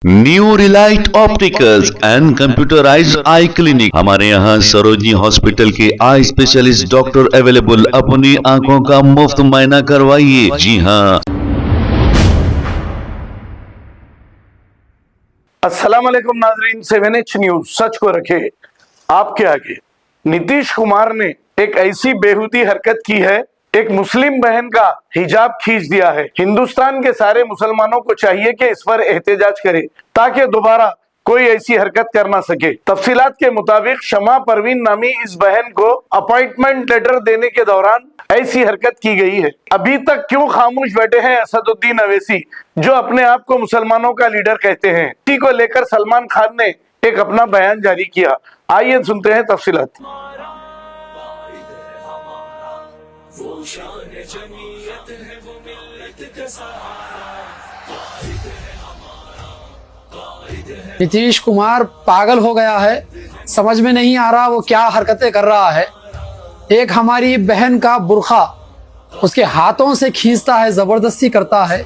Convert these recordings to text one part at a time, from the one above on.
New Relight opticals and computerised I clinic. हमारे यहाँ Sarojini hospital के आई स्पेशलिस्ट डॉक्टर अवेलेबल। अपनी आंखों का मुफ्त मुआयना करवाइए। जी हाँ। अस्सलाम वालेकुम नाजरीन, 7H न्यूज सच को रखे आपके आगे। नीतीश कुमार ने एक ऐसी बेहुदी हरकत की है, एक मुस्लिम बहन का हिजाब खींच दिया है। हिंदुस्तान के सारे मुसलमानों को चाहिए कि इस पर एहतजाज करे ताकि दोबारा कोई ऐसी हरकत कर ना सके। तफसीलात के मुताबिक शमा परवीन नामी इस बहन को अपॉइंटमेंट लेटर देने के दौरान ऐसी हरकत की गई है। अभी तक क्यों खामोश बैठे हैं असदुद्दीन अवैसी, जो अपने आप को मुसलमानों का लीडर कहते हैं। इसी को लेकर सलमान खान ने एक अपना बयान जारी किया। आइए सुनते हैं तफसीलात। नीतीश कुमार पागल हो गया है, समझ में नहीं आ रहा वो क्या हरकतें कर रहा है। एक हमारी बहन का बुर्खा उसके हाथों से खींचता है, जबरदस्ती करता है,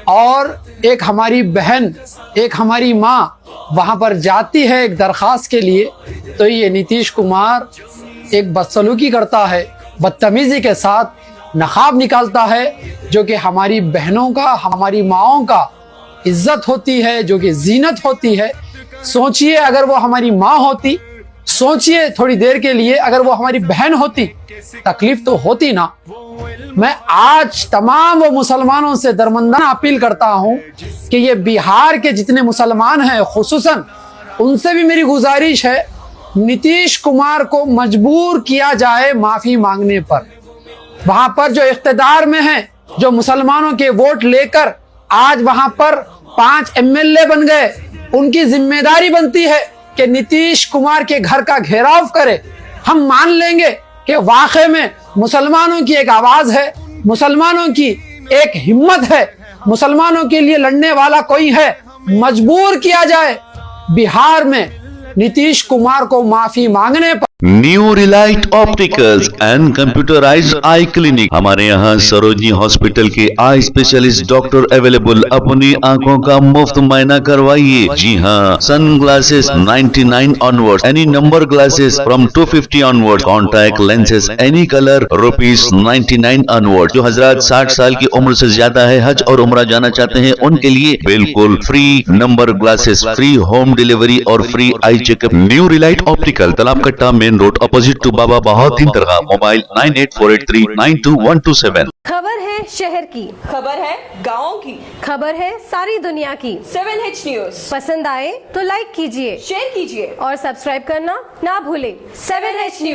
और एक हमारी बहन, एक हमारी माँ वहां पर जाती है एक दरखास्त के लिए, तो ये नीतीश कुमार एक बदसलूकी करता है, बदतमीजी के साथ नकाब निकालता है, जो कि हमारी बहनों का, हमारी माँओं का इज्जत होती है, जो कि जीनत होती है। सोचिए अगर वो हमारी माँ होती, सोचिए थोड़ी देर के लिए अगर वो हमारी बहन होती, तकलीफ तो होती ना। मैं आज तमाम वो मुसलमानों से दरमंदाना अपील करता हूं कि ये बिहार के जितने मुसलमान हैं खुसूसन, उनसे भी मेरी गुजारिश है, नीतीश कुमार को मजबूर किया जाए माफी मांगने पर। वहां पर जो इख्तिदार में है, जो मुसलमानों के वोट लेकर आज वहां पर 5 MLA बन गए, उनकी जिम्मेदारी बनती है कि नीतीश कुमार के घर का घेराव करे। हम मान लेंगे कि वाकई में मुसलमानों की एक आवाज है, मुसलमानों की एक हिम्मत है, मुसलमानों के लिए लड़ने वाला कोई है। मजबूर किया जाए बिहार में नीतीश कुमार को माफी मांगने पर। New Relight opticals and computerised I clinic. हमारे यहाँ सरोजनी हॉस्पिटल के आई स्पेशलिस्ट डॉक्टर अवेलेबल। अपनी आंखों का मुफ्त मुआयना करवाइए। जी हाँ। Sun glasses 99 onward, any number glasses from 250 onward, contact lenses any colour ₹99 onward. जो हजरात 60 साल की उम्र से ज्यादा है, हज और उम्रा जाना चाहते हैं, उनके लिए बिल्कुल free number glasses, free home delivery और free eye checkup. New Relight Optical, Talab Katta main road, opposite to Baba Bahauddin दरगाह। मोबाइल 9848392127। खबर है शहर की, खबर है गाँव की, खबर है सारी दुनिया की। 7H न्यूज पसंद आए तो लाइक कीजिए, शेयर कीजिए और सब्सक्राइब करना ना भूले। 7H news.